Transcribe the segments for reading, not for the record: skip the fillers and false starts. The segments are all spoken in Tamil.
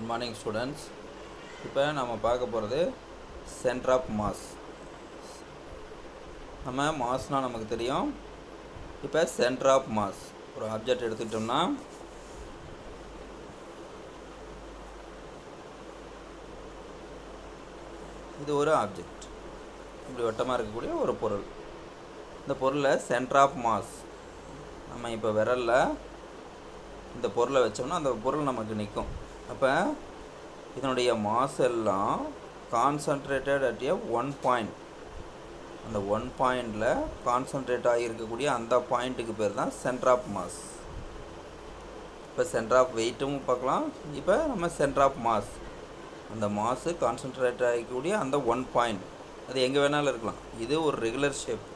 Good morning students. இப்போ நம்ம பார்க்க போகிறது சென்டர் ஆஃப் மாஸ். நம்ம மாஸ்னால் நமக்கு தெரியும். இப்போ சென்டர் ஆஃப் மாஸ் ஒரு ஆப்ஜெக்ட் எடுத்துக்கிட்டோம்னா இது ஒரு ஆப்ஜெக்ட், இப்படி வட்டமாக இருக்கக்கூடிய ஒரு பொருள். இந்த பொருளில் சென்டர் ஆஃப் மாஸ் நம்ம இப்போ விரலில் இந்த பொருளை வச்சோம்னா அந்த பொருள் நமக்கு நிற்கும். அப்போ இதனுடைய மாஸ் எல்லாம் concentrated at a one point. அந்த ஒன் பாயிண்டில் கான்சன்ட்ரேட் ஆகியிருக்கக்கூடிய அந்த பாயிண்ட்டுக்கு பேர் தான் சென்டர் ஆஃப் மாஸ். இப்போ சென்டர் ஆஃப் வெயிட்டும் பார்க்கலாம். இப்போ நம்ம சென்டர் ஆஃப் மாஸ், அந்த மாஸு கான்சன்ட்ரேட் ஆகிக்கூடிய அந்த ஒன் பாயிண்ட், அது எங்கே வேணாலும் இருக்கலாம். இது ஒரு ரெகுலர் ஷேப்,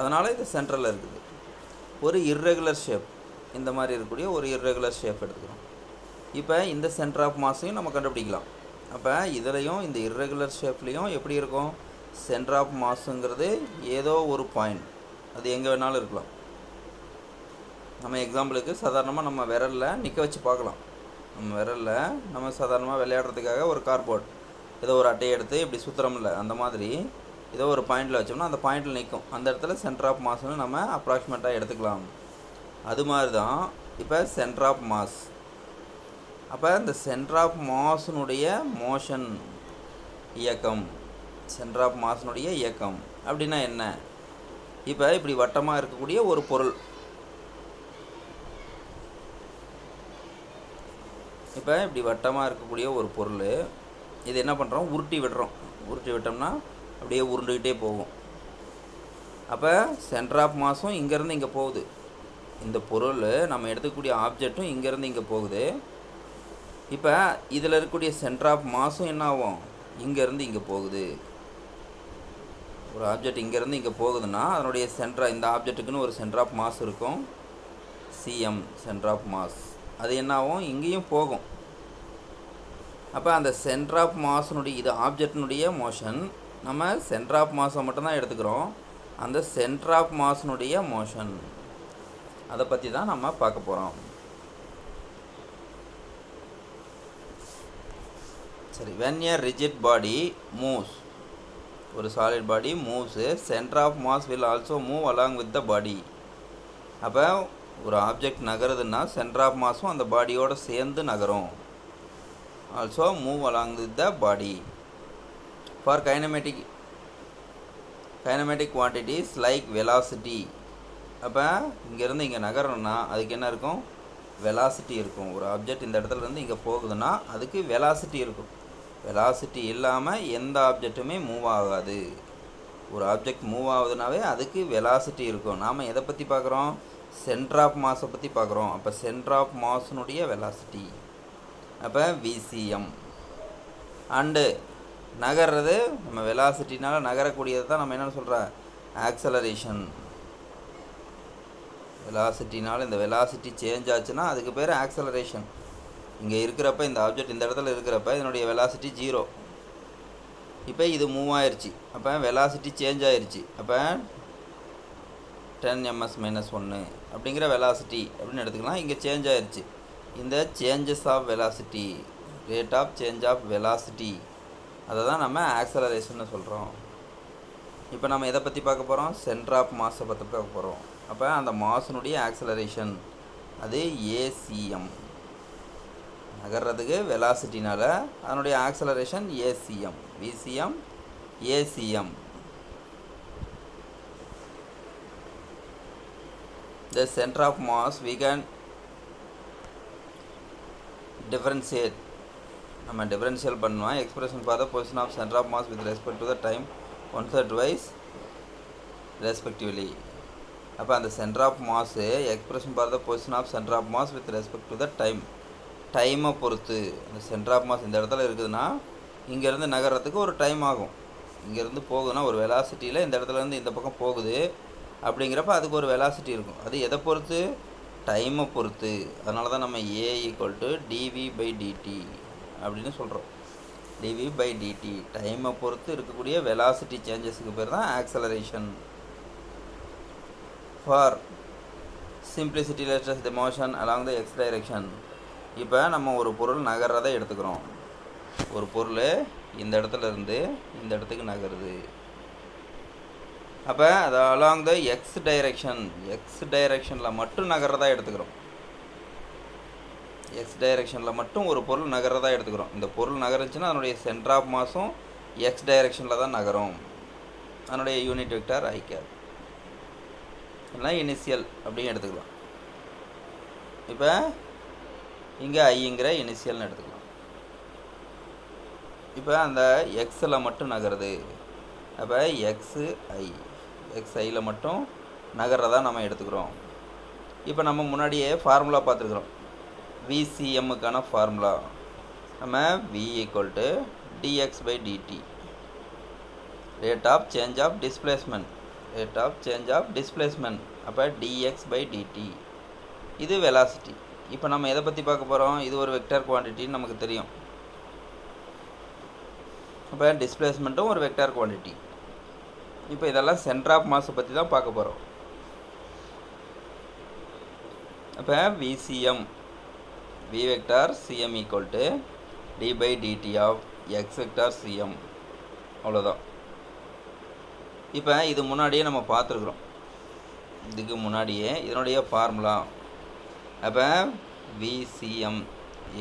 அதனால் இது சென்டரில் இருக்குது. ஒரு இர்ரெகுலர் ஷேப், இந்த மாதிரி இருக்கக்கூடிய ஒரு இர்ரெகுலர் ஷேப் எடுத்துக்கிறோம். இப்போ இந்த சென்டர் ஆஃப் மாஸையும் நம்ம கண்டுபிடிக்கலாம். அப்போ இதுலேயும் இந்த இர்ரெகுலர் ஷேப்லேயும் எப்படி இருக்கும், சென்டர் ஆஃப் மாஸுங்கிறது ஏதோ ஒரு பாயிண்ட், அது எங்கே வேணாலும் இருக்கலாம். நம்ம எக்ஸாம்பிளுக்கு சாதாரணமாக நம்ம விரலில் நிற்க வச்சு பார்க்கலாம். நம்ம விரலில் நம்ம சாதாரணமாக விளையாடுறதுக்காக ஒரு கார்ட்போர்ட் ஏதோ ஒரு அட்டையை எடுத்து இப்படி சுற்றுறோம்ல, அந்த மாதிரி ஏதோ ஒரு பாயிண்டில் வச்சோம்னா அந்த பாயிண்டில் நிற்கும். அந்த இடத்துல சென்டர் ஆஃப் மாஸ்ன்னு நம்ம அப்ராக்சிமேட்டாக எடுத்துக்கலாம். அது மாதிரி தான் இப்போ சென்டர் ஆஃப் மாஸ். அப்போ இந்த சென்டர் ஆஃப் மாஸினுடைய மோஷன், இயக்கம், சென்டர் ஆஃப் மாஸினுடைய இயக்கம் அப்படின்னா என்ன? இப்போ இப்படி வட்டமாக இருக்கக்கூடிய ஒரு பொருள், இப்போ இப்படி வட்டமாக இருக்கக்கூடிய ஒரு பொருள், இது என்ன பண்ணுறோம், உருட்டி விடுறோம். உருட்டி விட்டோம்னா அப்படியே உருண்டுக்கிட்டே போகும். அப்போ சென்டர் ஆஃப் மாஸும் இங்கேருந்து இங்கே போகுது. இந்த பொருள் நம்ம எடுத்துக்கூடிய ஆப்ஜெக்டும் இங்கேருந்து இங்கே போகுது. இப்போ இதில் இருக்கக்கூடிய சென்டர் ஆஃப் மாஸும் என்ன ஆகும், இங்கேருந்து இங்கே போகுது. ஒரு ஆப்ஜெக்ட் இங்கேருந்து இங்கே போகுதுன்னா அதனுடைய சென்டர், இந்த ஆப்ஜெக்ட்டுக்குன்னு ஒரு சென்டர் ஆஃப் மாஸ் இருக்கும், சிஎம் சென்டர் ஆஃப் மாஸ். அது என்ன ஆகும், இங்கேயும் போகும். அப்போ அந்த சென்டர் ஆஃப் மாஸினுடைய, இது ஆப்ஜெக்டினுடைய மோஷன், நம்ம சென்டர் ஆஃப் மாஸை மட்டும்தான் எடுத்துக்கிறோம். அந்த சென்டர் ஆஃப் மாஸினுடைய மோஷன், அதை பற்றி தான் நம்ம பார்க்க போகிறோம். சரி, when a rigid body moves, ஒரு solid body moves, centre of mass will also move along with the body. அப்போ ஒரு ஆப்ஜெக்ட் நகருதுன்னா சென்டர் ஆஃப் மாஸும் அந்த பாடியோடு சேர்ந்து நகரும். Also move along with the body. For kinematic quantities like velocity, அப்போ இங்கேருந்து இங்கே நகரணும்னா அதுக்கு என்ன இருக்கும், வெலாசிட்டி இருக்கும். ஒரு ஆப்ஜெக்ட் இந்த இடத்துலேருந்து இங்கே போகுதுன்னா அதுக்கு வெலாசிட்டி இருக்கும். வெலாசிட்டி இல்லாமல் எந்த ஆப்ஜெக்ட்டுமே மூவ் ஆகாது. ஒரு ஆப்ஜெக்ட் மூவ் ஆகுதுனாவே அதுக்கு வெலாசிட்டி இருக்கும். நாம் எதை பற்றி பார்க்குறோம், சென்டர் ஆஃப் மாஸை பற்றி பார்க்குறோம். அப்போ சென்டர் ஆஃப் மாஸினுடைய வெலாசிட்டி, அப்போ விசிஎம். அண்டு நகர்றது, நம்ம வெலாசிட்டினால் நகரக்கூடியது தான் நம்ம என்ன சொல்கிறோம், ஆக்சலரேஷன். வெலாசிட்டினால் இந்த வெலாசிட்டி சேஞ்ச் ஆச்சுன்னா அதுக்கு பேர் ஆக்சலரேஷன். இங்கே இருக்கிறப்ப, இந்த ஆப்ஜெக்ட் இந்த இடத்துல இருக்கிறப்ப இதனுடைய வெலாசிட்டி 0. இப்போ இது மூவ் ஆயிடுச்சு, அப்போ வெலாசிட்டி சேஞ்ச் ஆயிடுச்சு. அப்போ 10 ms - 1 அப்படிங்கிற வெலாசிட்டி அப்படின்னு எடுத்துக்கலாம். இங்கே சேஞ்ச் ஆயிடுச்சு. இந்த changes of velocity, rate of change of velocity, அதை தான் நம்ம ஆக்சலரேஷன்னு சொல்கிறோம். இப்போ நம்ம எதை பற்றி பார்க்க போகிறோம், சென்டர் ஆஃப் மாஸை பற்றி பார்க்க போகிறோம். அப்போ அந்த மாஸினுடைய ஆக்சலரேஷன் அது ஏசிஎம். நகர்றதுக்கு வெலாசிட்டினால் அதனுடைய acceleration ACM, VCM, ACM. The center of mass we can differentiate. நம்ம டிஃபரன்ஷியல் பண்ணுவோம். Expression for the position of centre of mass with respect to the time 1/3 twice respectively. அப்போ அந்த centre of mass expression for the position of centre of mass with respect to the time, டைமை பொறுத்து. அந்த சென்டர் ஆஃப் மாஸ் இந்த இடத்துல இருக்குதுன்னா இங்கேருந்து நகர்றதுக்கு ஒரு டைம் ஆகும். இங்கேருந்து போகுதுன்னா ஒரு வெலாசிட்டியில் இந்த இடத்துலேருந்து இந்த பக்கம் போகுது அப்படிங்கிறப்ப அதுக்கு ஒரு வெலாசிட்டி இருக்கும். அது எதை பொறுத்து, டைமை பொறுத்து. அதனால தான் நம்ம A = dv/dt அப்படின்னு சொல்கிறோம். dv/dt டைமை பொறுத்து இருக்கக்கூடிய வெலாசிட்டி சேஞ்சஸுக்கு பேர் தான் acceleration. For simplicity, let us the motion along the x direction. இப்போ நம்ம ஒரு பொருள் நகர்றதை எடுத்துக்கிறோம். ஒரு பொருள் இந்த இடத்துல இருந்து இந்த இடத்துக்கு நகருது. அப்போ அது அலாங் த எக்ஸ் டைரெக்ஷனில் மட்டும் நகர்றதா எடுத்துக்கிறோம். எக்ஸ் டைரெக்ஷனில் மட்டும் ஒரு பொருள் நகர்றதா எடுத்துக்கிறோம். இந்த பொருள் நகருச்சுன்னா அதனுடைய சென்டர் ஆஃப் மாஸும் எக்ஸ் டைரெக்ஷனில் தான் நகரும். அதனுடைய யூனிட் வெக்டார் ஐ கேப் இல்லைனா இனிஷியல் அப்படின்னு எடுத்துக்கலாம். இப்போ இங்கே ஐங்கிற இனிஷியல்னு எடுத்துக்கலாம். இப்போ அந்த எக்ஸில் மட்டும் நகருது. அப்போ எக்ஸ் ஐயில் மட்டும் நகர்றதா நம்ம எடுத்துக்கிறோம். இப்போ நம்ம முன்னாடியே ஃபார்முலா பார்த்துருக்குறோம். விசிஎம்முக்கான ஃபார்முலா நம்ம v = dx/dt, rate of change of displacement. அப்போ dx/dt இது வெலாசிட்டி. இப்போ நம்ம எதை பற்றி பார்க்க போகிறோம்? இது ஒரு வெக்டார் குவான்டிட்டின்னு நமக்கு தெரியும். அப்போ டிஸ்பிளேஸ்மெண்ட்டும் ஒரு வெக்டார் குவான்டிட்டி. இப்போ இதெல்லாம் சென்டர் ஆஃப் மாஸை பற்றி தான் பார்க்க போகிறோம். அப்போ VCM v vector cm = d/dt of x vector cm. அவ்வளோதான். இப்போ இது முன்னாடியே நம்ம பார்த்துருக்குறோம். இதுக்கு முன்னாடியே இதனுடைய ஃபார்முலா. அப்போ விசிஎம் =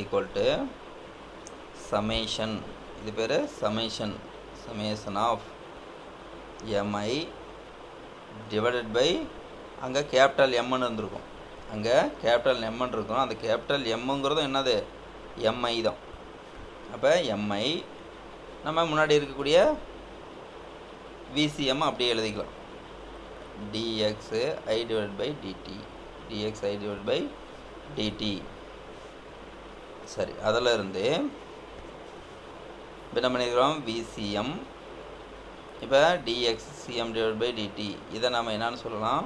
சமேஷன், இது பேர் summation of MI divided by அங்கே கேபிட்டல் எம்ன்னு இருந்திருக்கும். அங்கே கேபிட்டல் எம்ன்னு இருக்கும். அந்த கேபிட்டல் எம்முங்கிறதும் என்னது? எம்ஐ தான். அப்போ எம்ஐ நம்ம முன்னாடி இருக்கக்கூடிய விசிஎம் அப்படியே எழுதிக்கலாம். dxi/dt. சரி, அதில் இருந்து இப்போ என்ன பண்ணிக்கிறோம்? விசிஎம் இப்போ dxcm/dt. இதை நம்ம என்னன்னு சொல்லலாம்?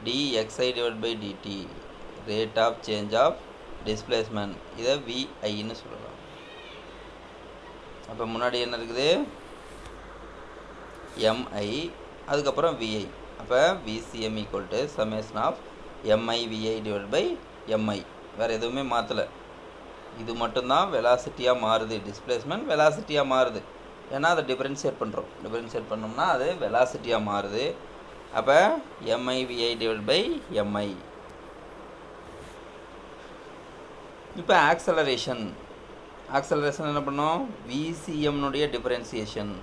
dxi/dt, rate of change of displacement. இதை விஐன்னு சொல்லலாம். அப்போ முன்னாடி என்ன இருக்குது? எம்ஐ, அதுக்கப்புறம் விஐ. அப்போ விசிஎம் = சமேஷன் ஆஃப் MI/VI/MI. வேறு எதுவுமே மாற்றலை. இது மட்டும்தான் வெலாசிட்டியாக மாறுது. டிஸ்பிளேஸ்மெண்ட் வெலாசிட்டியாக மாறுது. ஏன்னா அதை டிஃபரன்ஷியேட் பண்ணுறோம். டிஃபரன்ஷியேட் பண்ணோம்னா அது வெலாசிட்டியாக மாறுது. அப்போ MI/VI/MI. இப்போ ஆக்சலரேஷன் என்ன பண்ணோம்? விசிஎம்னுடைய டிஃபரன்சியேஷன்.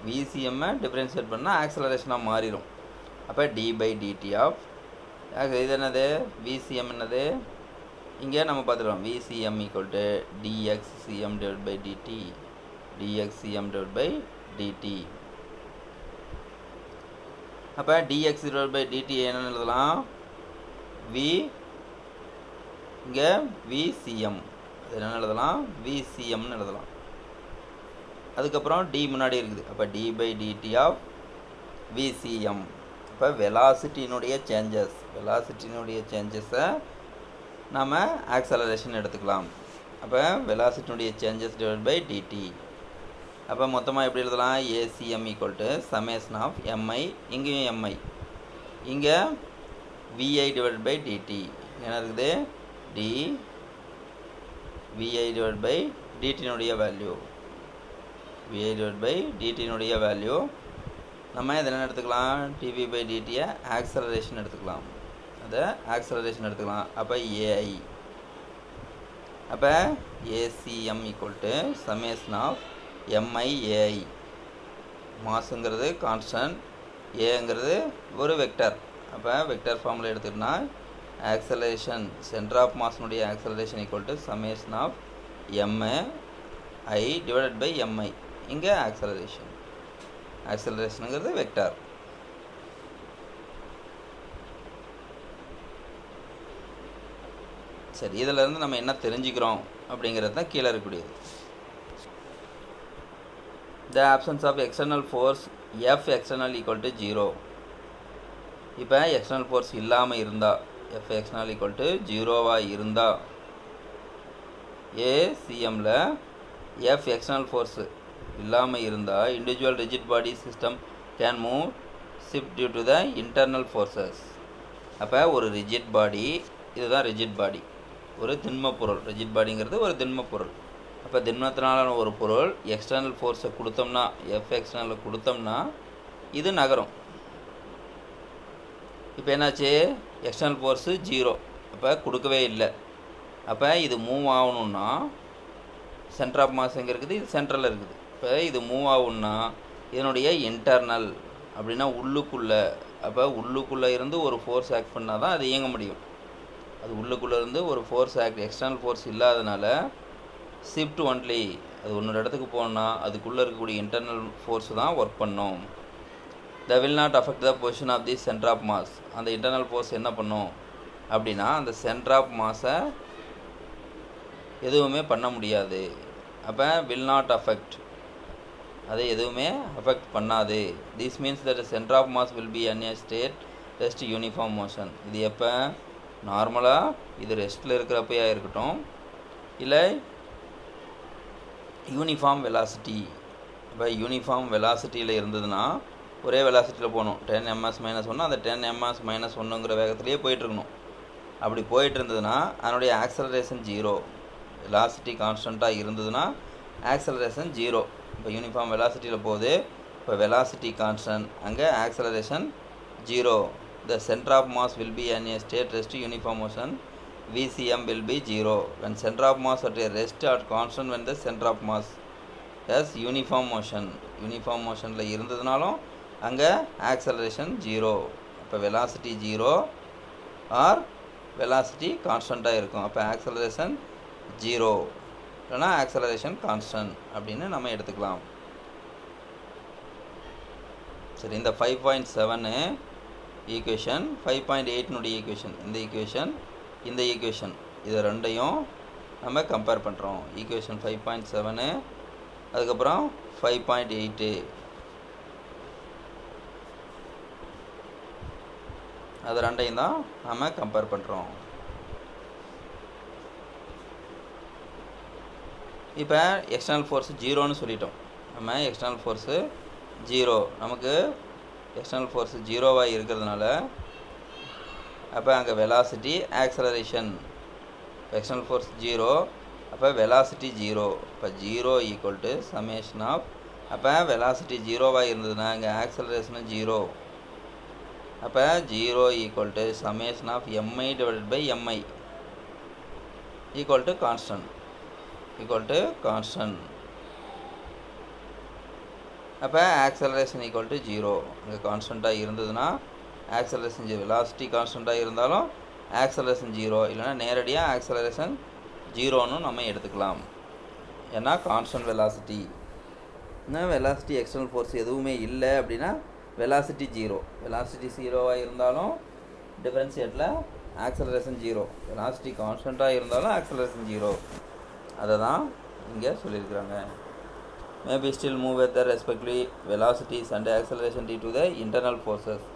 விசிஎம்மை டிஃபரன்ஷியேட் பண்ணால் ஆக்சலரேஷனாக மாறிடும். அப்போ d/dt ஆஃப் இது என்னது? விசிஎம் என்னது? இங்கே நம்ம பார்த்துருவோம். VCM = dxcm/dt. அப்போ dx/dt என்னென்னு எழுதலாம்? இங்கே விசிஎம், அது என்னென்னு எழுதலாம்? விசிஎம்னு எழுதலாம். அதுக்கப்புறம் டி முன்னாடி இருக்குது. அப்போ d/dt ஆஃப் விசிஎம். இப்போ வெலாசிட்டியினுடைய சேஞ்சஸை நாம் ஆக்சலரேஷன் எடுத்துக்கலாம். அப்போ வெலாசிட்டியினுடைய சேஞ்சஸ் /dt. அப்போ மொத்தமாக எப்படி எழுதலாம்? ACM = சமேஷன் ஆஃப் MI, இங்கேயும் MI, இங்கே VI/dt என்ன இருக்குது? VI/dt value. VI/dt வேல்யூ நம்ம இதில் என்ன எடுத்துக்கலாம்? dV/dt ஆக்சலரேஷன் எடுத்துக்கலாம். அதை ஆக்சலரேஷன் எடுத்துக்கலாம். அப்போ AI. அப்போ ACM = சமேஷன் ஆஃப் MI/AI. மாஸுங்கிறது கான்ஸ்டன்ட், ஏங்கிறது ஒரு வெக்டர். அப்போ வெக்டர் ஃபார்மில் எடுத்துக்கிட்டோம்னா ஆக்சலரேஷன், சென்டர் ஆஃப் மாஸினுடைய ஆக்சலரேஷன் = சமேஷன் ஆஃப் MI/MI. இங்கே ஆக்சலரேஷனுங்கிறது வெக்டார். சரி, இதிலேருந்து நம்ம என்ன தெரிஞ்சுக்கிறோம் அப்படிங்கிறது தான் கீழே இருக்கக்கூடியது. The absence of external force F external = 0. இப்போ எக்ஸ்டர்னல் ஃபோர்ஸ் இல்லாமல் இருந்தால், F external = 0வாக இருந்தால், ACMல F external force இல்லாமல் இருந்தால் individual rigid body system can move shift due to the internal forces. அப்போ ஒரு ரிஜிட் பாடி, இதுதான் ரிஜிட் பாடி. ஒரு திண்ம பொருள். ரிஜிட் பாடிங்கிறது ஒரு திண்ம பொருள். அப்போ திண்மத்தினாலான ஒரு பொருள் எக்ஸ்டர்னல் ஃபோர்ஸை கொடுத்தோம்னா, எஃப் எக்ஸ்டர்னலில் கொடுத்தோம்னா இது நகரும். இப்போ என்னாச்சு, எக்ஸ்டர்னல் ஃபோர்ஸு 0, அப்போ கொடுக்கவே இல்லை. அப்போ இது மூவ் ஆகணுன்னா சென்டர் ஆஃப் மாஸ் எங்கே இருக்குது, இது சென்ட்ரலில் இருக்குது. இப்போ இது மூவ் ஆகுன்னா இதனுடைய இன்டர்னல் அப்படின்னா உள்ளுக்குள்ளே, அப்போ உள்ளுக்குள்ளே இருந்து ஒரு ஃபோர்ஸ் ஆக்ட் பண்ணால் தான் அது இயங்க முடியும். அது உள்ளுக்குள்ளே இருந்து ஒரு ஃபோர்ஸ் ஆக்ட், எக்ஸ்டர்னல் ஃபோர்ஸ் இல்லாதனால ஷிஃப்ட் ஒன்லி, அது இன்னொரு இடத்துக்கு போகணுன்னா அதுக்குள்ளே இருக்கக்கூடிய இன்டர்னல் ஃபோர்ஸ் தான் ஒர்க் பண்ணும். The will not affect the position of the centre of mass. அந்த இன்டர்னல் ஃபோர்ஸ் என்ன பண்ணும் அப்படின்னா அந்த சென்டர் ஆஃப் மாஸை எதுவுமே பண்ண முடியாது. அப்போ வில் நாட் அஃபெக்ட், அதை எதுவுமே அஃபெக்ட் பண்ணாது. This means that centre of mass will be in a state rest uniform motion. இது எப்போ, நார்மலாக இது ரெஸ்ட்டில் இருக்கிறப்பையா இருக்கட்டும், இல்லை யூனிஃபார்ம் வெலாசிட்டி. இப்போ யூனிஃபார்ம் வெலாசிட்டியில் இருந்ததுன்னா ஒரே வெலாசிட்டியில் போகணும். 10 ms - 1 அந்த 10 ms - 1ங்கிற வேகத்திலேயே போயிட்டுருக்கணும். அப்படி போயிட்டு இருந்ததுன்னா அதனுடைய ஆக்சலரேஷன் 0. வெலாசிட்டி கான்ஸ்டண்ட்டாக இருந்ததுன்னா ஆக்சலரேஷன் 0. இப்போ யூனிஃபார்ம் வெலாசிட்டியில் போகுது, இப்போ வெலாசிட்டி கான்ஸ்டன்ட், அங்கே acceleration 0. The centre of mass will be in a state rest uniform motion, VCM will be 0 when center of mass at a rest or constant when the center of mass has uniform motion. Uniform motionல இருந்ததுனாலும் அங்கே ஆக்சலரேஷன் 0. இப்போ வெலாசிட்டி 0 ஆர் வெலாசிட்டி கான்ஸ்டண்ட்டாக இருக்கும். அப்போ ஆக்சலரேஷன் 0 இல்லைனா ஆக்சலரேஷன் கான்ஸ்டன்ட் அப்படின்னு நம்ம எடுத்துக்கலாம். சரி, இந்த 5.7 ஈக்குவேஷன், 5.8 ஈக்குவேஷன், இந்த ஈக்குவேஷன் இது ரெண்டையும் நம்ம கம்பேர் பண்ணுறோம். ஈக்குவேஷன் 5.7 அதுக்கப்புறம் 5.8 அது ரெண்டையும் தான் நம்ம கம்பேர் பண்ணுறோம். இப்போ எக்ஸ்டர்னல் ஃபோர்ஸ் 0ன்னு சொல்லிட்டோம். நம்ம எக்ஸ்டர்னல் ஃபோர்ஸு 0, நமக்கு எக்ஸ்டர்னல் ஃபோர்ஸ் 0வாக இருக்கிறதுனால அப்போ அங்கே வெலாசிட்டி ஆக்சலரேஷன், எக்ஸ்டர்னல் ஃபோர்ஸ் 0, அப்போ வெலாசிட்டி 0. இப்போ 0 ஈக்குவல் டு சமேஷன் ஆஃப், அப்போ வெலாசிட்டி 0வாக இருந்ததுன்னா இங்கே ஆக்சலரேஷனும் 0. அப்போ 0 equal to summation of mi divided by mi equal to constant, அப்போ ஆக்சலரேஷன் ஈக்குவல் டு 0. இங்கே கான்ஸ்டண்ட்டாக இருந்ததுன்னா ஆக்சலரேஷன் 0, வெலாசிட்டி கான்ஸ்டண்ட்டாக இருந்தாலும் ஆக்சலரேஷன் 0, இல்லைனா நேரடியாக ஆக்சலரேஷன் 0ன்னு நம்ம எடுத்துக்கலாம். ஏன்னா கான்ஸ்டன்ட் வெலாசிட்டி, இன்னும் வெலாசிட்டி எக்ஸ்டர்னல் ஃபோர்ஸ் எதுவுமே இல்லை அப்படின்னா வெலாசிட்டி 0. வெலாசிட்டி 0வாக இருந்தாலும் டிஃபரன்ஷியேட்டில் ஆக்சலரேஷன் 0, வெலாசிட்டி கான்ஸ்டண்ட்டாக இருந்தாலும் ஆக்சலரேஷன் 0. அதை தான் இங்கே சொல்லியிருக்கிறாங்க. Maybe still move with the respectively velocities and acceleration due to the internal forces.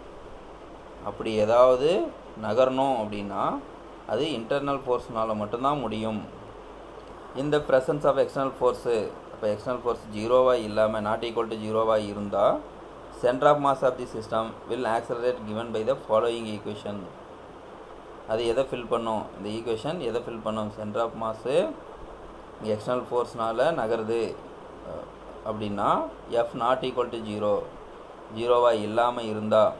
அப்படி ஏதாவது நகரணும் அப்படின்னா அது இன்டர்னல் ஃபோர்ஸ்னால் மட்டும்தான் முடியும். இந்த ப்ரெசன்ஸ் ஆஃப் எக்ஸ்டர்னல் ஃபோர்ஸு, அப்போ எக்ஸ்டர்னல் ஃபோர்ஸ் 0வாக இல்லாமல் நாட் ஈக்குவல் டு 0வாக இருந்தால் centre of mass of the system will accelerate given by the following equation. அது எதை ஃபில் பண்ணும், இந்த ஈக்குவேஷன் எதை ஃபில் பண்ணும், சென்டர் ஆஃப் மாஸு எக்ஸ்டர்னல் ஃபோர்ஸ்னால் நகருது அப்படின்னா எஃப் நாட் ஈக்குவல் டு 0வாக இல்லாமல் இருந்தால்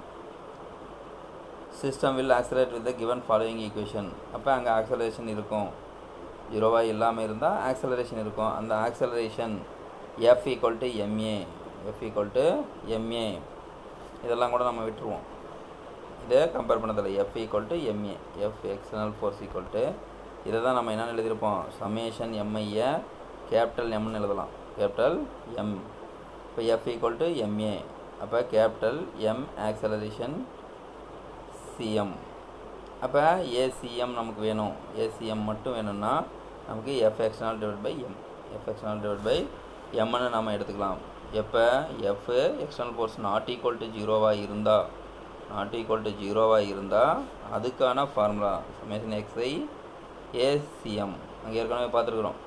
system will accelerate with the given following equation. அப்போ அங்கே ஆக்சலரேஷன் இருக்கும். 0வாக இல்லாமல் இருந்தால் ஆக்சலரேஷன் இருக்கும். அந்த acceleration F equal to ma. இதெல்லாம் கூட நம்ம விட்டுருவோம், இதை கம்பேர் பண்ணதில்லை. F equal to ma, F external force equal to, இதை தான் நம்ம என்னென்னு எழுதியிருப்போம், சமேஷன் mi-யை கேபிட்டல் எம்னு எழுதலாம், கேபிட்டல் எம். இப்போ எஃப் ஈக்குவல் டு ma, அப்போ கேபிட்டல் எம் ஆக்சலரேஷன் cm. அப்போ acm நமக்கு வேணும், acm மட்டும் வேணும்னா நமக்கு எஃப் எக்ஸ்டர்னல் டிவைட் பை எம்னு நம்ம எடுத்துக்கலாம். எப்போ F external force not equal to 0வாக இருந்தால் அதுக்கான ஃபார்முலா சமேஷன் xi acm அங்கே ஏற்கனவே பார்த்துருக்குறோம்.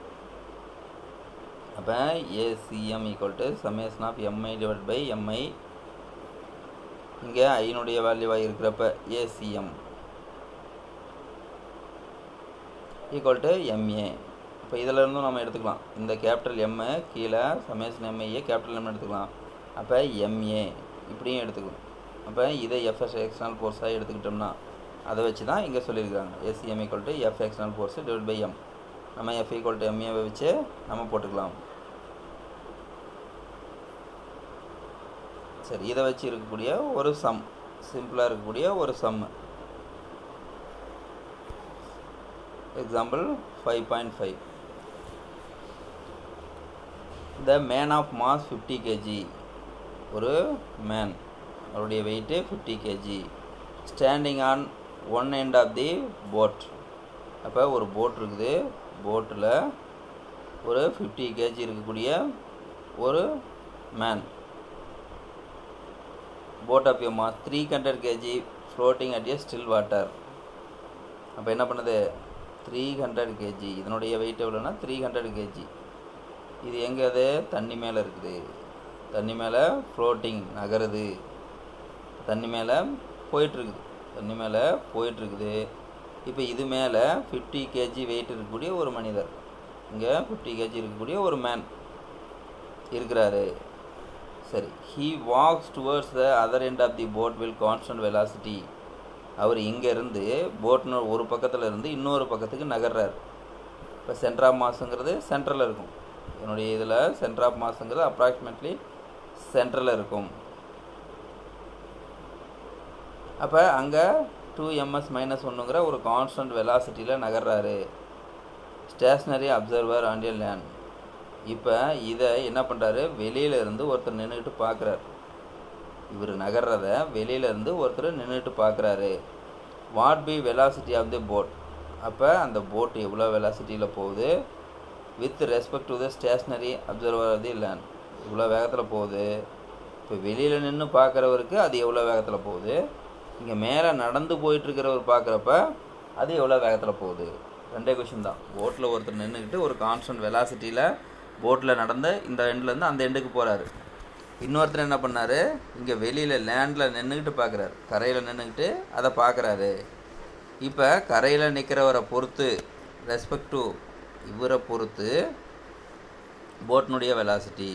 அப்போ acm equal to summation of mi divide by mi, இங்கே ஐனுடைய வேல்யூவாக இருக்கிறப்ப acm. Equal to MA. இப்போ இதில் இருந்தும் நம்ம எடுத்துக்கலாம். இந்த கேபிட்டல் எம்மு கீழே சமேஷன் எம்ஏ கேபிட்டல் எம்னு எடுத்துக்கலாம். அப்போ எம்ஏ இப்படியும் எடுத்துக்கலாம். அப்போ இதை எஃப்எஸ் எக்ஸ்டர்னல் ஃபோர்ஸாக எடுத்துக்கிட்டோம்னா அதை வச்சு தான் இங்கே சொல்லியிருக்காங்க. SCM equal to F external force divide by M. நம்ம எஃப் ஈக்குவல் டு எம்ஏவை வச்சு நம்ம போட்டுக்கலாம். சரி, இதை வச்சு இருக்கக்கூடிய ஒரு சம், சிம்பிளாக இருக்கக்கூடிய ஒரு sum. Example 5.5. The man of mass 50 kg. ஒரு மேன், அவருடைய weight 50 kg, standing on one end of the boat. அப்போ ஒரு போட் இருக்குது, போட்டில் ஒரு 50 kg இருக்கக்கூடிய ஒரு man. Boat of a mass 300 kg floating at a still water. அப்போ என்ன பண்ணுது, 300 kg. இதனுடைய வெயிட் எவ்வளோன்னா 300 kg. இது எங்கே, அது தண்ணி மேலே இருக்குது, தண்ணி மேலே ஃப்ளோட்டிங் நகருது, தண்ணி மேலே போயிட்டுருக்குது, தண்ணி மேலே போயிட்டுருக்குது. இப்போ இது மேலே 50 kg வெயிட் இருக்கக்கூடிய ஒரு மனிதர், இங்கே 50 kg இருக்கக்கூடிய ஒரு மேன் இருக்கிறாரு. சரி, he walks towards the other end of the boat with constant velocity. அவர் இங்கேருந்து போட்னு ஒரு பக்கத்தில் இருந்து இன்னொரு பக்கத்துக்கு நகர்றார். இப்போ சென்டர் ஆஃப் மாஸுங்கிறது சென்ட்ரலில் இருக்கும். என்னுடைய இதில் சென்டர் ஆஃப் மாஸுங்கிறது அப்ராக்சிமேட்லி சென்ட்ரலில் இருக்கும். அப்போ அங்கே 2ms - 1ங்கிற ஒரு கான்ஸ்டன்ட் வெலாசிட்டியில் நகர்றாரு. Stationary observer on a land. இப்போ இதை என்ன பண்ணுறாரு, வெளியிலேருந்து ஒருத்தர் நின்றுட்டு பார்க்குறாரு. இவர் நகர்றத வெளியிலேருந்து ஒருத்தர் நின்றுட்டு பார்க்குறாரு. What be velocity of the boat. அப்போ அந்த போட் எவ்வளோ வெலாசிட்டியில் போகுது with respect to the stationary observer of the land. இவ்வளோ வேகத்தில் போகுது. இப்போ வெளியில் நின்று பார்க்குறவருக்கு அது எவ்வளோ வேகத்தில் போகுது, இங்கே மேலே நடந்து போயிட்டுருக்கிறவர் பார்க்குறப்ப அது எவ்வளோ வேகத்தில் போகுது. ரெண்டே கொஷின் தான். போட்டில் ஒருத்தர் நின்றுக்கிட்டு ஒரு கான்ஸ்டன்ட் வெலாசிட்டியில் போட்டில் நடந்த இந்த எண்ட்லேருந்து அந்த எண்டுக்கு போகிறாரு. இன்னொருத்தர் என்ன பண்ணார், இங்கே வெளியில் லேண்டில் நின்றுக்கிட்டு பார்க்குறாரு, கரையில் நின்றுக்கிட்டு அதை பார்க்குறாரு. இப்போ கரையில் நிற்கிறவரை பொறுத்து ரெஸ்பெக்ட் டு இவரை பொறுத்து போட்டினுடைய வெலாசிட்டி,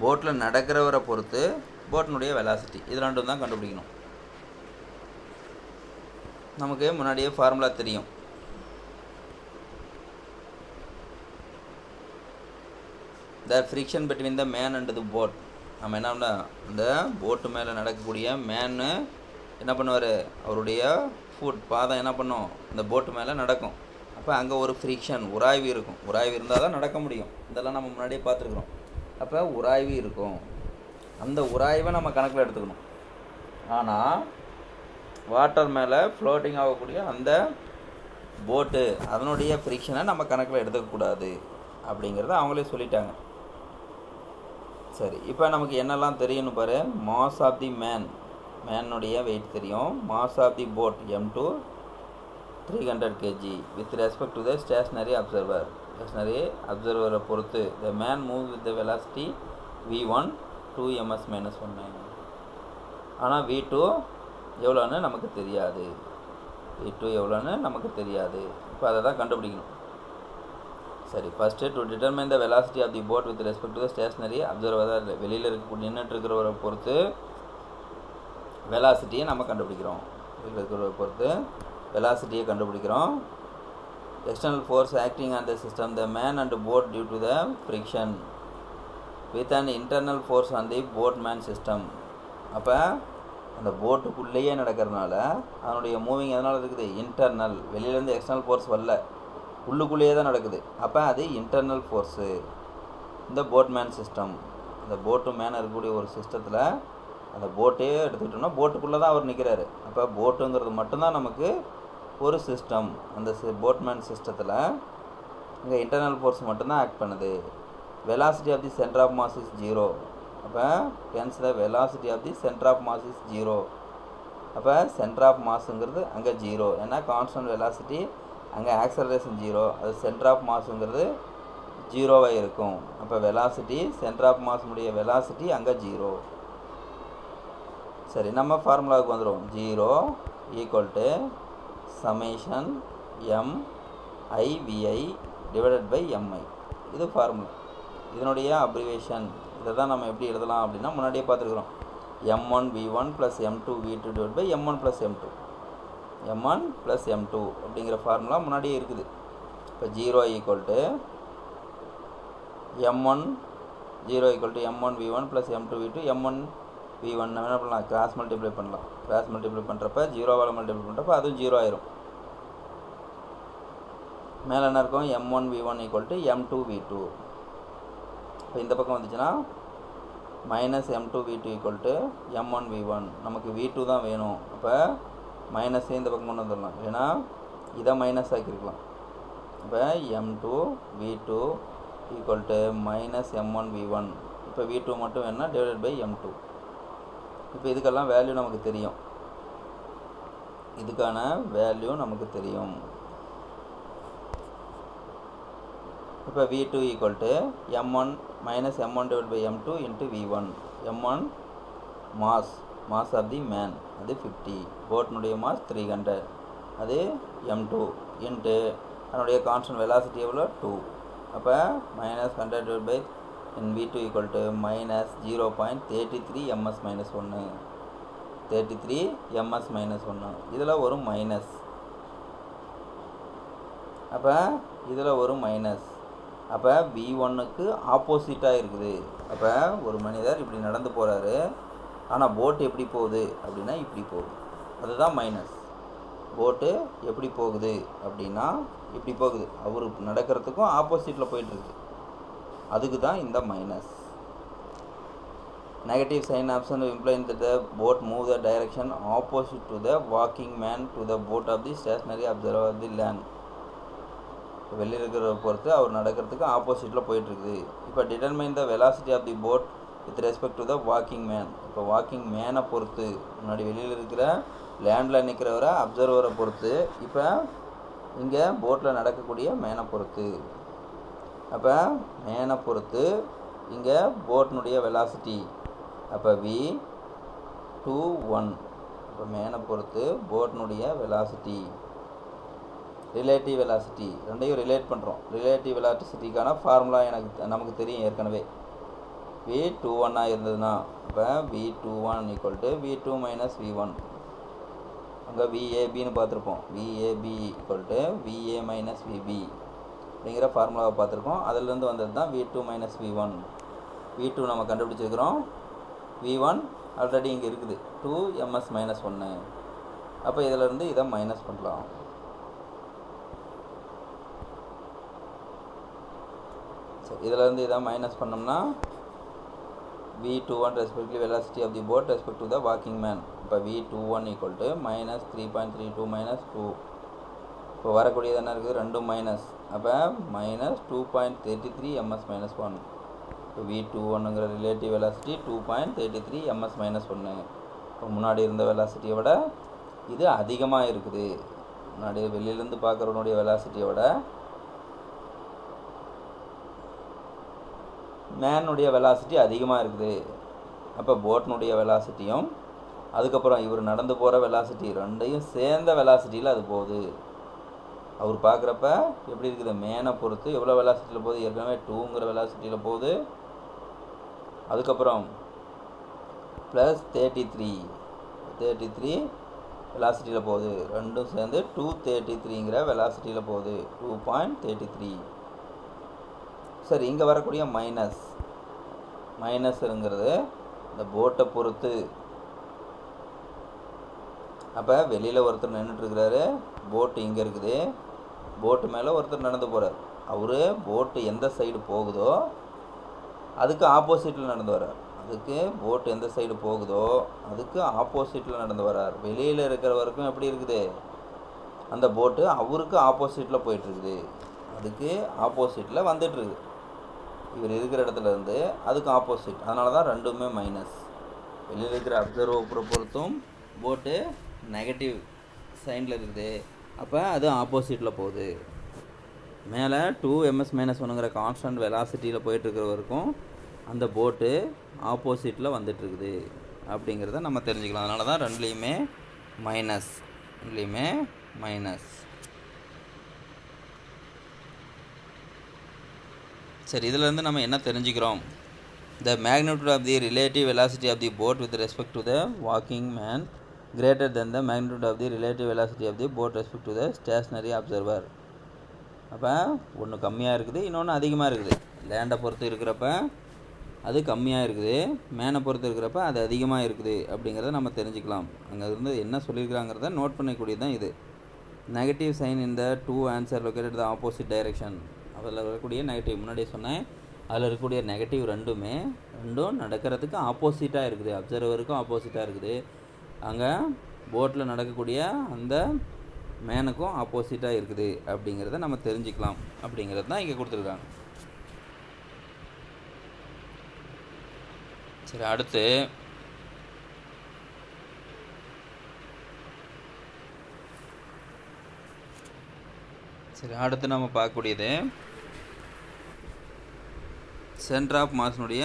போட்டில் நடக்கிறவரை பொறுத்து போட்டினுடைய வெலாசிட்டி, இது ரெண்டும் தான் கண்டுபிடிக்கணும். நமக்கு முன்னாடியே ஃபார்முலா தெரியும். த friction between the man and the boat. நம்ம என்ன பண்ண, இந்த போட்டு மேலே நடக்கக்கூடிய மேனு என்ன பண்ணுவார், அவருடைய ஃபுட் பாதம் என்ன பண்ணும், இந்த போட்டு மேலே நடக்கும். அப்போ அங்கே ஒரு ஃப்ரிக்ஷன் உராய்வு இருக்கும். உராய்வு இருந்தால் தான் நடக்க முடியும். இதெல்லாம் நம்ம முன்னாடியே பார்த்துருக்குறோம். அப்போ உராய்வு இருக்கும். அந்த உராய்வை நம்ம கணக்கில் எடுத்துக்கணும். ஆனால் வாட்டர் மேலே ஃப்ளோட்டிங் ஆகக்கூடிய அந்த போட்டு அதனுடைய ஃப்ரிக்ஷனை நம்ம கணக்கில் எடுத்துக்கக்கூடாது அப்படிங்கிறத அவங்களே சொல்லிட்டாங்க. சரி, இப்போ நமக்கு என்னெல்லாம் தெரியும்னு பாரு. மாஸ் ஆஃப் தி மேனுடைய வெயிட் தெரியும். Mass of the boat m2 300 kg with respect to the stationary அப்சர்வரை பொறுத்து the man move with the velocity v1 2ms - 1. ஆனால் v2 எவ்வளோன்னு நமக்கு தெரியாது. v2 எவ்வளோன்னு நமக்கு தெரியாது. இப்போ அதை தான் கண்டுபிடிக்கணும். சரி, first to determine the velocity of the boat with respect to the stationary observer. வெளியில் இருக்கக்கூடிய நின்றுட்டு இருக்கிறவரை பொறுத்து வெலாசிட்டியை நம்ம கண்டுபிடிக்கிறோம். வெளியில் இருக்கிறவரை பொறுத்து வெலாசிட்டியை கண்டுபிடிக்கிறோம். External force acting on the system the man and boat due to the friction with and internal force on the boat man system. அப்போ அந்த போட்டுக்குள்ளேயே நடக்கிறதுனால அதனுடைய மூவிங் எதனால் இருக்குது, இன்டர்னல். வெளியிலேருந்து எக்ஸ்டர்னல் ஃபோர்ஸ் வரல, உள்ளுக்குள்ளேயே தான் நடக்குது. அப்போ அது இன்டர்னல் ஃபோர்ஸு. இந்த போட்மேன் சிஸ்டம், அந்த போட்டு மேன் இருக்கக்கூடிய ஒரு சிஸ்டத்தில் அந்த போட்டே எடுத்துக்கிட்டோம்னா போட்டுக்குள்ளே தான் அவர் நிற்கிறாரு. அப்போ போட்டுங்கிறது மட்டும்தான் நமக்கு ஒரு சிஸ்டம். அந்த போட்மேன் சிஸ்டத்தில் இங்கே இன்டர்னல் ஃபோர்ஸ் மட்டும்தான் ஆக்ட் பண்ணுது. Velocity of the centre of mass is 0. அப்போ hence the velocity of the centre of mass is 0. அப்போ சென்டர் ஆஃப் மாஸுங்கிறது அங்கே 0. ஏன்னா கான்ஸ்டன்ட் வெலாசிட்டி, அங்கே ஆக்சலரேஷன் 0, அது சென்டர் ஆஃப் மாஸுங்கிறது 0வாக இருக்கும். அப்போ வெலாசிட்டி, சென்டர் ஆஃப் மாஸுடைய வெலாசிட்டி அங்கே 0. சரி, நம்ம ஃபார்முலாவுக்கு வந்துடும். 0 equal to summation m IVI divided by MI. இது ஃபார்முலா. இதனுடைய அப்ரிவேஷன். இதை தான் நம்ம எப்படி எழுதலாம் அப்படின்னா முன்னாடியே பார்த்துருக்குறோம். M1V1 + M2V2 divide by M1 + M2. M1 + M2 அப்படிங்கிற ஃபார்முலா முன்னாடியே இருக்குது. இப்போ 0 = M1V1 + M2V2 M1V1 நம்ம என்ன பண்ணலாம், கிராஸ் மல்டிப்ளை பண்ணலாம். கிராஸ் மல்டிப்ளை பண்ணுறப்ப 0வால் மல்டிப்ளை பண்ணுறப்ப அதுவும் 0 ஆயிரும். மேலே என்ன இருக்கும், M1V1 = M2V2. இப்போ இந்த பக்கம் வந்துச்சுன்னா -M2V2 = M1V1. நமக்கு V2 தான் வேணும். அப்போ மைனஸே இந்த பக்கம் கொண்டு வந்துடலாம், ஏன்னா இதை மைனஸ் ஆக்கியிருக்கலாம். இப்போ M2V2 = -M1V1. இப்போ V2 மட்டும் வேணும்னா டிவைடட் பை M2. இப்போ இதுக்கெல்லாம் வேல்யூ நமக்கு தெரியும். இதுக்கான வேல்யூ நமக்கு தெரியும். இப்போ V2 = M1 -M1 / M2 × V1. M1 mass of the man, அது 50. போட்னுடைய மாஸ் 300, அது M2 இன்ட்டு அதனுடைய கான்ஸ்டன்ட் வெலாசிட்டி எவ்வளோ, 2. அப்போ -100 / V2 = -0.33 ms - 1. 33 ms - 1. இதில் ஒரு மைனஸ். அப்போ இதில் ஒரு மைனஸ். அப்போ V1க்கு ஆப்போசிட்டாக இருக்குது. அப்போ ஒரு மனிதர் இப்படி நடந்து போகிறாரு, ஆனால் போட்டு எப்படி போகுது அப்படின்னா இப்படி போகுது. அதுதான் மைனஸ். போட்டு எப்படி போகுது அப்படின்னா இப்படி போகுது. அவர் நடக்கிறதுக்கும் ஆப்போசிட்டில் போயிட்டுருக்கு. அதுக்கு தான் இந்த minus. Negative sign option implying that the boat move the direction opposite to the walking man to the boat of the stationary observer of the land. வெளியில் இருக்கிறத பொறுத்து அவர் நடக்கிறதுக்கு ஆப்போசிட்டில் போயிட்டுருக்குது. இப்போ determine the velocity of the boat with respect to the walking man. இப்போ வாக்கிங் மேனை பொறுத்து, முன்னாடி வெளியில் இருக்கிற லேண்டில் நிற்கிறவரை அப்சர்வரை பொறுத்து, இப்போ இங்கே போட்டில் நடக்கக்கூடிய மேனை பொறுத்து. அப்போ மேனை பொறுத்து இங்கே போட்னுடைய வெலாசிட்டி. அப்போ V21. இப்போ மேனை பொறுத்து போட்னுடைய வெலாசிட்டி, ரிலேட்டிவ் வெலாசிட்டி, ரெண்டையும் ரிலேட் பண்ணுறோம். ரிலேட்டிவ் வெலாசிட்டிக்கான ஃபார்முலா நமக்கு தெரியும் ஏற்கனவே. V21 இருந்ததுன்னா இப்போ V21 = V2 - V1. அங்கே VABன்னு பார்த்துருப்போம். VAB = VA - VB அப்படிங்கிற ஃபார்முலாவை பார்த்துருக்கோம். அதிலேருந்து வந்தது தான் V2 - V1. V2 நம்ம கண்டுபிடிச்சிருக்கிறோம். V1 ஆல்ரெடி இங்கே இருக்குது, 2 ms - 1. அப்போ இதிலேருந்து இதை மைனஸ் பண்ணலாம். இதிலேருந்து இதை மைனஸ் பண்ணோம்னா V21 respectively velocity of the boat respect to the walking man. இப்போ V21 = -3.32 - 2. இப்போ வரக்கூடியது என்ன இருக்குது, ரெண்டும் மைனஸ். அப்போ -2.33 ms - 1. இப்போ V21ங்கிற ரிலேட்டிவ் வெலாசிட்டி 2.33 ms - 1. இப்போ முன்னாடி இருந்த வெலாசிட்டியை விட இது அதிகமாக இருக்குது. முன்னாடி வெளியிலேருந்து பார்க்குறவனுடைய வெலாசிட்டியை விட மேனுடைய வெலாசிட்டி அதிகமாக இருக்குது. அப்போ போட்னுடைய வெலாசிட்டியும் அதுக்கப்புறம் இவர் நடந்து போகிற வெலாசிட்டி ரெண்டையும் சேர்ந்த வெலாசிட்டியில் அது போகுது. அவர் பார்க்குறப்ப எப்படி இருக்குது, மேனை பொறுத்து எவ்வளோ வெலாசிட்டியில் போகுது, ஏற்கனவே 2ங்கிற வெலாசிட்டியில் போகுது. அதுக்கப்புறம் +33 வெலாசிட்டியில் போகுது. ரெண்டும் சேர்ந்து 233ங்கிற வெலாசிட்டியில் போகுது. 2.33. சரி, இங்கே வரக்கூடிய மைனஸ்ங்கிறது இந்த போட்டை பொறுத்து. அப்போ வெளியில் ஒருத்தர் நின்றுட்டுருக்கிறாரு, போட்டு இங்கே இருக்குது, போட்டு மேலே ஒருத்தர் நடந்து போகிறார். அவர் போட்டு எந்த சைடு போகுதோ அதுக்கு ஆப்போசிட்டில் நடந்து வர்றார். அதுக்கு போட்டு எந்த சைடு போகுதோ அதுக்கு ஆப்போசிட்டில் நடந்து வர்றார். வெளியில் இருக்கிறவருக்கும் எப்படி இருக்குது, அந்த போட்டு அவருக்கு ஆப்போசிட்டில் போயிட்டுருக்குது, அதுக்கு ஆப்போசிட்டில் வந்துட்டுருக்குது. இவர் இருக்கிற இடத்துல இருந்து அதுக்கு ஆப்போசிட். அதனால தான் ரெண்டுமே மைனஸ். வெளியில் இருக்கிற அப்சர்வரை பொறுத்தும் போட்டு நெகட்டிவ் சைனில் இருக்குது. அப்போ அது ஆப்போசிட்டில் போகுது. மேலே 2 ms - 1ங்கிற கான்ஸ்டன்ட் வெலாசிட்டியில் போயிட்டுருக்கிறவருக்கும் அந்த போட்டு ஆப்போசிட்டில் வந்துட்டுருக்குது அப்படிங்கிறத நம்ம தெரிஞ்சுக்கலாம். அதனால தான் ரெண்டுலேயுமே மைனஸ். சரி, இதிலேருந்து நம்ம என்ன தெரிஞ்சுக்கிறோம்? The magnitude of the relative velocity of the boat with respect to the walking man greater than the magnitude of the relative velocity of the boat respect to the stationary observer. அப்போ ஒன்று கம்மியாக இருக்குது, இன்னொன்று அதிகமாக இருக்குது. லேண்டை பொறுத்து இருக்கிறப்ப அது கம்மியாக இருக்குது, மேனை பொறுத்து இருக்கிறப்ப அது அதிகமாக இருக்குது அப்படிங்கிறத நம்ம தெரிஞ்சுக்கலாம். அங்கே இருந்து என்ன சொல்லியிருக்கிறாங்கிறத நோட் பண்ணக்கூடியது தான் இது. நெகட்டிவ் சைன் இந்த to answer located the opposite direction. அதில் வரக்கூடிய நெகட்டிவ் முன்னாடியே சொன்னேன், அதில் இருக்கக்கூடிய நெகட்டிவ் ரெண்டும் நடக்கிறதுக்கு ஆப்போசிட்டாக இருக்குது, அப்சர்வருக்கும் ஆப்போசிட்டாக இருக்குது. அங்கே போட்டில் நடக்கக்கூடிய அந்த மேனுக்கும் ஆப்போசிட்டாக இருக்குது அப்படிங்கிறத நம்ம தெரிஞ்சுக்கலாம். அப்படிங்கிறது தான் இங்கே கொடுத்துருக்காங்க. சரி, அடுத்து நம்ம பார்க்கக்கூடியது சென்டர் ஆஃப் மாஸ்னுடைய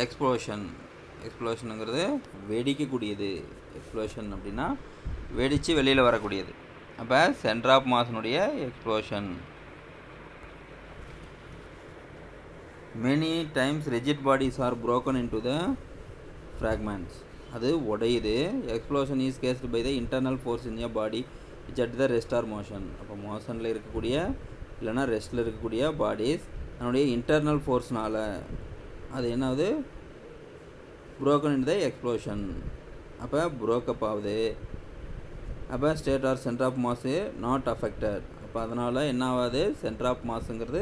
எக்ஸ்ப்ளோஷனுங்கிறது வெடிக்கக்கூடியது. எக்ஸ்ப்ளோஷன் அப்படின்னா வெடித்து வெளியில் வரக்கூடியது. அப்போ சென்டர் ஆஃப் மாஸ்னுடைய explosion. Many times rigid bodies are broken into the fragments. அது உடையுது. Explosion is caused by the internal force in a body which at the rest or motion. அப்போ மோஷனில் இருக்கக்கூடிய இல்லைனா ரெஸ்ட்டில் இருக்கக்கூடிய பாடிஸ் அதனுடைய இன்டர்னல் ஃபோர்ஸ்னால் அது என்னாவது broken into the explosion. அப்போ broke-up ஆகுது. அப்போ state or centre of mass not affected. அப்போ அதனால் என்ன ஆகாது, சென்டர் ஆஃப் மாஸுங்கிறது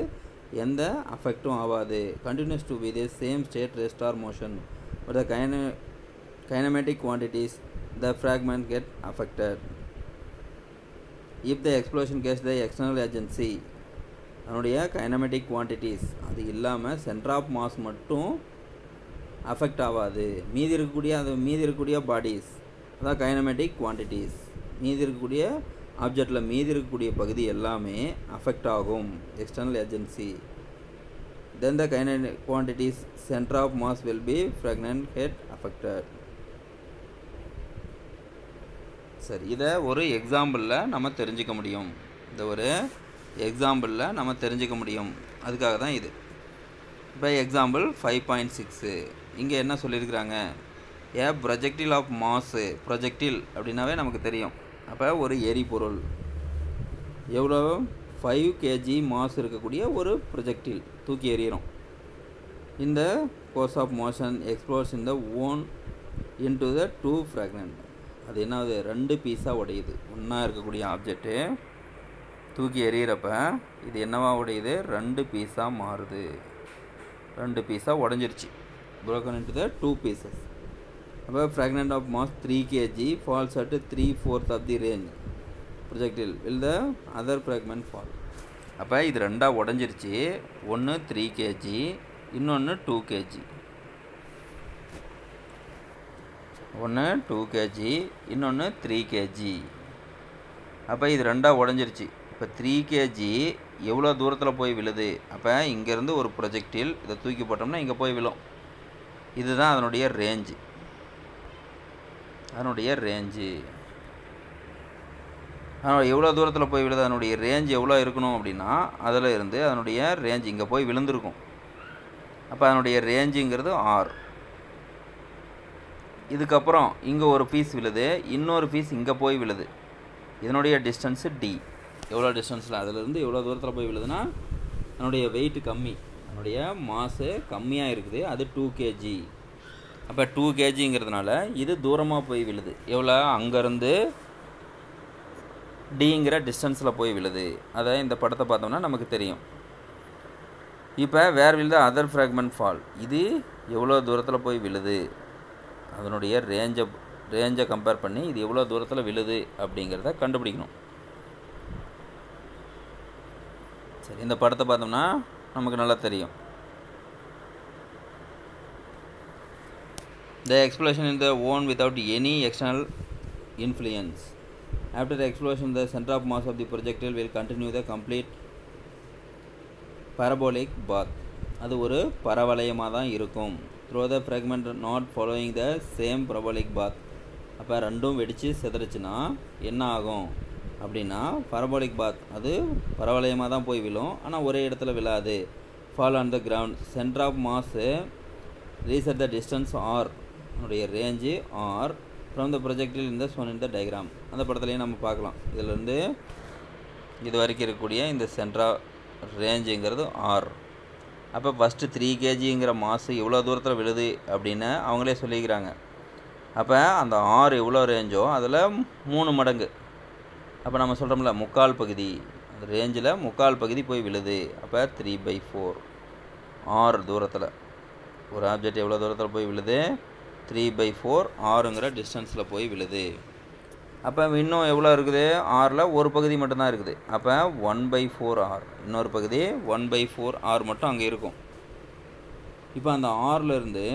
எந்த அஃபெக்டும் ஆகாது. Continues to be the same state rest or motion but the kinematic quantities the fragment get affected. If the explosion case the external agency அதனுடைய கைனமேட்டிக் குவான்டிட்டிஸ் அது இல்லாமல் சென்டர் ஆஃப் மாஸ் மட்டும் அஃபெக்ட் ஆகாது. மீதி இருக்கக்கூடிய பாடிஸ் அதான் கைனமேட்டிக் குவான்டிட்டிஸ். மீதி இருக்கக்கூடிய ஆப்ஜெக்டில் மீதி இருக்கக்கூடிய பகுதி எல்லாமே அஃபெக்ட் ஆகும். External agency then the kinematic quantities centre of mass will be fragment get affected. சரி, இதை ஒரு எக்ஸாம்பிளில் நம்ம தெரிஞ்சுக்க முடியும். அதுக்காக தான் இது. இப்போ எக்ஸாம்பிள் 5.6 இங்கே என்ன சொல்லியிருக்கிறாங்க, ஏ ப்ரொஜெக்டில் ஆஃப் மாஸு. ப்ரொஜெக்டில் அப்படின்னாவே நமக்கு தெரியும். அப்போ ஒரு எரிபொருள் எவ்வளோ 5 kg மாஸ் இருக்கக்கூடிய ஒரு ப்ரொஜெக்டில் தூக்கி எறிகிறோம். இந்த கோர்ஸ் ஆஃப் மோஷன் எக்ஸ்ப்ளோர்ஸ் இந்த ஓன் இன்டு த 2 ஃப்ராக்மெண்ட். அது என்னாவது 2 பீஸாக உடையுது. ஒன்றா இருக்கக்கூடிய ஆப்ஜெக்ட்டு தூக்கி எறிகிறப்ப இது என்னவா உடையுது, 2 பீஸாக மாறுது. 2 பீஸாக உடஞ்சிருச்சு. broken into the 2 pieces. அப்போ fragment of mass 3 kg falls at 3/4 of the range projectile. Will the other fragment fall? அப்போ இது ரெண்டாக உடஞ்சிருச்சு. ஒன்று 3 kg, இன்னொன்று 2 kg. ஒன்று 2 kg, இன்னொன்று 3 kg. அப்போ இது ரெண்டாக உடஞ்சிருச்சு. இப்போ 3 kg எவ்வளோ தூரத்தில் போய் விழுது? அப்போ இங்கேருந்து ஒரு ப்ரொஜெக்டில் இதை தூக்கி போட்டோம்னா இங்கே போய் விழும். இதுதான் அதனுடைய ரேஞ்சு. எவ்வளோ தூரத்தில் போய் விழுது, அதனுடைய ரேஞ்ச் எவ்வளோ இருக்கணும் அப்படின்னா அதில் இருந்து அதனுடைய ரேஞ்ச் இங்கே போய் விழுந்திருக்கும். அப்போ அதனுடைய ரேஞ்சுங்கிறது R. இதுக்கப்புறம் இங்கே ஒரு பீஸ் விழுது, இன்னொரு பீஸ் இங்கே போய் விழுது. இதனுடைய டிஸ்டன்ஸு D. எவ்வளோ டிஸ்டன்ஸில் அதிலிருந்து எவ்வளோ தூரத்தில் போய் விழுதுன்னா அதனுடைய வெயிட் கம்மி, அதனுடைய மாசு கம்மியாக இருக்குது. அது 2 kg. அப்போ 2 kgங்கிறதுனால இது தூரமாக போய் விழுது. எவ்வளோ, அங்கேருந்து டிங்கிற டிஸ்டன்ஸில் போய் விழுது. அதை இந்த படத்தை பார்த்தோம்னா நமக்கு தெரியும். இப்போ where will the other fragment fall. இது எவ்வளோ தூரத்தில் போய் விழுது, அதனுடைய ரேஞ்சை கம்பேர் பண்ணி இது எவ்வளோ தூரத்தில் விழுது அப்படிங்கிறத கண்டுபிடிக்கணும். சரி, இந்த படத்தை பார்த்தோம்னா நமக்கு நல்லா தெரியும். The explosion in the zone without any external influence. After the explosion, the center of mass of the projectile will continue the complete parabolic path. அது ஒரு பரவளையமாக தான் இருக்கும். Through the fragment not following the same parabolic path. அப்போ ரெண்டும் வெடித்து செதறிச்சுன்னா என்ன ஆகும் அப்படின்னா பரபோலிக் பாத் அது பரவளையமாக தான் போய் விழும், ஆனால் ஒரே இடத்துல விழாது. fall on the ground. Center of mass is at the distance r உடைய range r from the projectile in the shown in the diagram. அந்த படத்துலையும் நம்ம பார்க்கலாம். இதில் இருந்து இது வரைக்கும் இருக்கக்கூடிய இந்த சென்ட்ரா ரேஞ்சுங்கிறது r. அப்போ ஃபஸ்ட்டு 3 kgங்கிற மாசு எவ்வளோ தூரத்தில் விழுது அப்படின்னு அவங்களே சொல்லிக்கிறாங்க. அப்போ அந்த r எவ்வளோ ரேஞ்சோ அதில் 3 மடங்கு. அப்போ நம்ம சொல்கிறோம்ல முக்கால் பகுதி, அந்த ரேஞ்சில் முக்கால் பகுதி போய் விழுது. அப்போ 3/4 r தூரத்தில் ஒரு ஆப்ஜெக்ட் எவ்வளோ தூரத்தில் போய் விழுது, 3/4 rங்கிற டிஸ்டன்ஸில் போய் விழுது. அப்போ இன்னும் எவ்வளோ இருக்குது, ஆரில் ஒரு பகுதி மட்டும்தான் இருக்குது. அப்போ 1/4 r, இன்னொரு பகுதி 1/4 r மட்டும் அங்கே இருக்கும். இப்போ அந்த ஆர்லேருந்து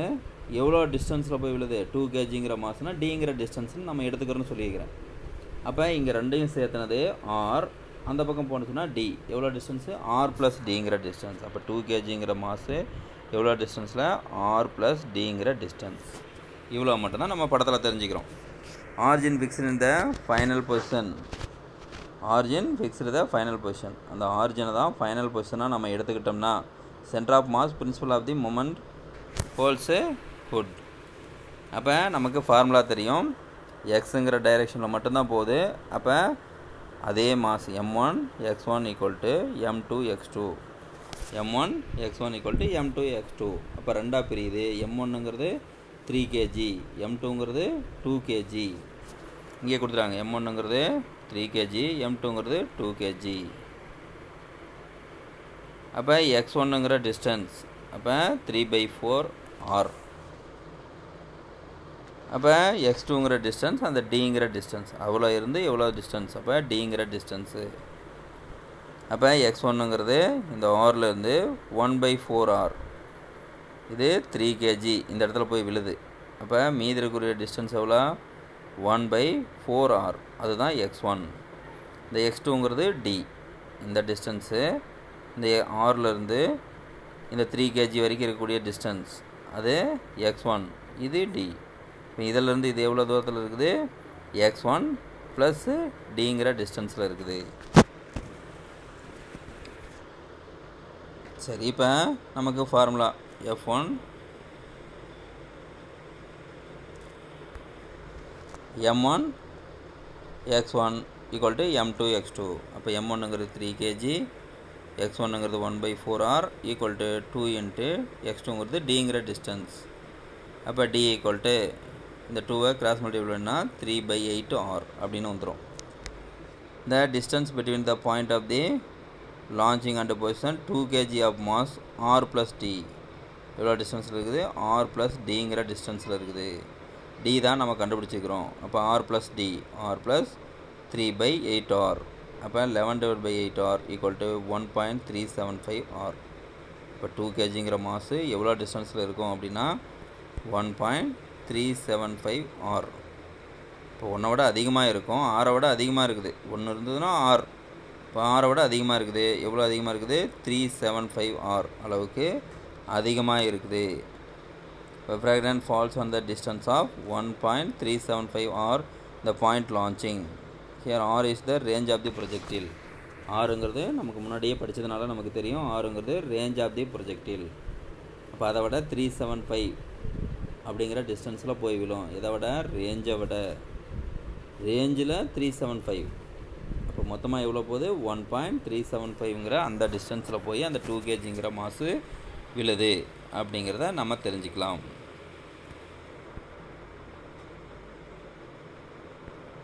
எவ்வளோ டிஸ்டன்ஸில் போய் விழுது, 2 kgங்கிற மாசுனா டிங்கிற டிஸ்டன்ஸ்னு நம்ம எடுத்துக்கிறோன்னு சொல்லியிருக்கிறேன். அப்போ இங்கே ரெண்டையும் சேர்த்துனது r, அந்த பக்கம் போணுச்சுன்னா d. எவ்வளோ டிஸ்டன்ஸு, r + dங்கிற டிஸ்டன்ஸ். அப்போ 2 kgங்கிற மாசு எவ்வளோ டிஸ்டன்ஸில், r + dங்கிற டிஸ்டன்ஸ். இவ்வளோ மட்டும்தான் நம்ம படத்தில் தெரிஞ்சுக்கிறோம். Origin fixed in the final position. Origin fixed the final position. அந்த ஆரிஜினை தான் ஃபைனல் பொசிஷனாக நம்ம எடுத்துக்கிட்டோம்னா centre of mass principle of the moment holds good. அப்போ நமக்கு ஃபார்முலா தெரியும், எக்ஸுங்கிற டைரெக்ஷனில் மட்டும்தான் போகுது. அப்போ அதே mass m1 x1 = m2 x2, m1 x1 = m2 x2. அப்போ ரெண்டாக பிரியுது. m1ங்கிறது 3 kg, m2ங்கிறது 2 kg. இங்கே கொடுத்துறாங்க m1ங்கிறது 3 kg, m2ங்கிறது 2 kg. அப்போ x1ங்கிற டிஸ்டன்ஸ் அப்போ 3/4 r. அப்போ x2ங்கிற டிஸ்டன்ஸ் அந்த dங்கிற டிஸ்டன்ஸ் அவ்வளோ இருந்து எவ்வளோ டிஸ்டன்ஸ், அப்போ dங்கிற டிஸ்டன்ஸு. அப்போ x1ங்கிறது இந்த ஆர்லேருந்து 1/4 r, இது 3 kg இந்த இடத்துல போய் விழுது. அப்போ மீதி இருக்கக்கூடிய டிஸ்டன்ஸ் எவ்வளோ, 1/4 r, அதுதான் x1. இந்த x2ங்கிறது d, இந்த டிஸ்டன்ஸு இந்த ஆர்லேருந்து இந்த 3 kg வரைக்கும் இருக்கக்கூடிய டிஸ்டன்ஸ் அது x1, இது d. இப்போ இதிலேருந்து இது எவ்வளோ தூரத்தில் இருக்குது, x1 + dங்கிற டிஸ்டன்ஸில் இருக்குது. சரி, இப்போ நமக்கு formula f1 m1 x1 = m2 x2. அப்போ m1ங்கிறது 3 kg, x1ங்கிறது 1/4 r = 2 × x2ங்கிறது dங்கிற டிஸ்டன்ஸ். அப்போ d = இந்த 2வை கிராஸ் மல்டிபிள் பண்ணால் 3/8 r அப்படின்னு வந்துடும். The distance between the point of the launching and position 2 kg of mass r + d. எவ்வளோ டிஸ்டன்ஸில் இருக்குது, r + dங்கிற டிஸ்டன்ஸில் இருக்குது. d தான் நம்ம கண்டுபிடிச்சிக்கிறோம். அப்போ r + d, r + 3/8 r. அப்போ 11/8 r = 1.375 r. இப்போ 2 kgங்கிற மாசு எவ்வளோ டிஸ்டன்ஸில் இருக்கும் அப்படின்னா 1.375 r. இப்போ 1 விட அதிகமாக இருக்கும், 6 விட அதிகமாக இருக்குது. 1 இருந்ததுன்னா r, இப்போ 6 விட அதிகமாக இருக்குது. எவ்வளோ அதிகமாக இருக்குது, 375 r அளவுக்கு அதிகமாக இருக்குது. இப்போ fragment falls on the distance of 1.375 r the point launching. Here r is the range of the projectile. rங்கிறது நமக்கு முன்னாடியே படித்ததுனால நமக்கு தெரியும், rங்கிறது range of the projectile. அப்போ அதை விட 375 அப்படிங்கிற டிஸ்டன்ஸில் போய் விழும். இதை விட ரேஞ்சை விட ரேஞ்சில் 375. அப்போ மொத்தமாக எவ்வளோ போகுது, 1.375ங்கிற அந்த டிஸ்டன்ஸில் போய் அந்த 2 kgங்கிற மாசு விழுது அப்படிங்கிறத நம்ம தெரிஞ்சுக்கலாம்.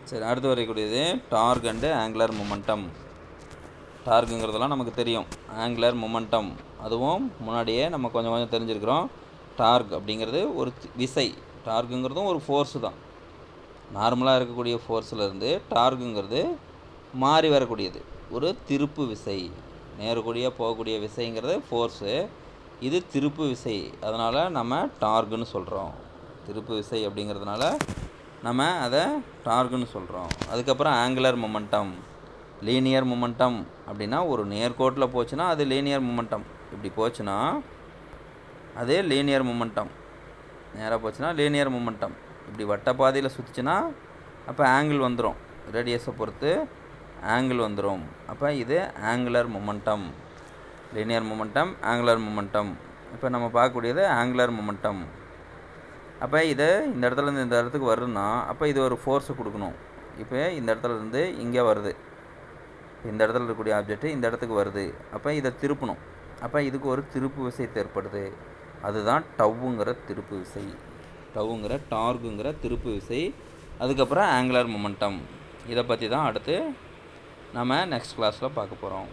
சரி, அடுத்து வரைக்கூடியது டார்க் அண்டு ஆங்குலர் மொமெண்டம். டார்க்குங்கிறதெல்லாம் நமக்கு தெரியும், ஆங்குலர் மொமெண்டம் அதுவும் முன்னாடியே நம்ம கொஞ்சம் கொஞ்சம் தெரிஞ்சிருக்கிறோம். டார்க் அப்படிங்கிறது ஒரு விசை, டார்க்குங்கிறதும் ஒரு ஃபோர்ஸு தான். நார்மலாக இருக்கக்கூடிய ஃபோர்ஸிலேருந்து டார்க்குங்கிறது மாறி வரக்கூடியது, ஒரு திருப்பு விசை. நேரக்கூடியாக போகக்கூடிய விசைங்கிறது ஃபோர்ஸு, இது திருப்பு விசை. அதனால் நம்ம டார்க்குன்னு சொல்கிறோம். திருப்பு விசை அப்படிங்கிறதுனால நம்ம அதை டார்க்குன்னு சொல்கிறோம். அதுக்கப்புறம் ஆங்குலர் மொமெண்டம். லீனியர் மொமெண்டம் அப்படின்னா ஒரு நேர்கோட்டில் போச்சுன்னா அது லீனியர் மொமெண்டம். இப்படி போச்சுன்னா அது லீனியர் மொமெண்டம். நேராக போச்சுன்னா லீனியர் மொமெண்டம். இப்படி வட்டப்பாதையில் சுற்றுச்சுன்னா அப்போ ஆங்கிள் வந்துடும், ரேடியஸை பொறுத்து ஆங்கிள் வந்துடும். அப்போ இது angular momentum. Linear momentum, angular momentum. இப்போ நம்ம பார்க்கக்கூடியது ஆங்குலர் மொமெண்டம். அப்போ இதை இந்த இடத்துலேருந்து இந்த இடத்துக்கு வருதுன்னா அப்போ இது ஒரு ஃபோர்ஸு கொடுக்கணும். இப்போ இந்த இடத்துலேருந்து இங்கே வருது, இந்த இடத்துல இருக்கக்கூடிய ஆப்ஜெக்ட்டு இந்த இடத்துக்கு வருது. அப்போ இதை திருப்பணும். அப்போ இதுக்கு ஒரு திருப்பு விசை ஏற்படுது. அதுதான் டவ்வுங்கிற திருப்பு விசை, டவ்வுங்கிற டார்க்குங்கிற திருப்பு விசை. அதுக்கப்புறம் ஆங்குலர் மொமெண்டம். இதை பற்றி தான் அடுத்து நம்ம நெக்ஸ்ட் கிளாஸில் பார்க்க போகிறோம்.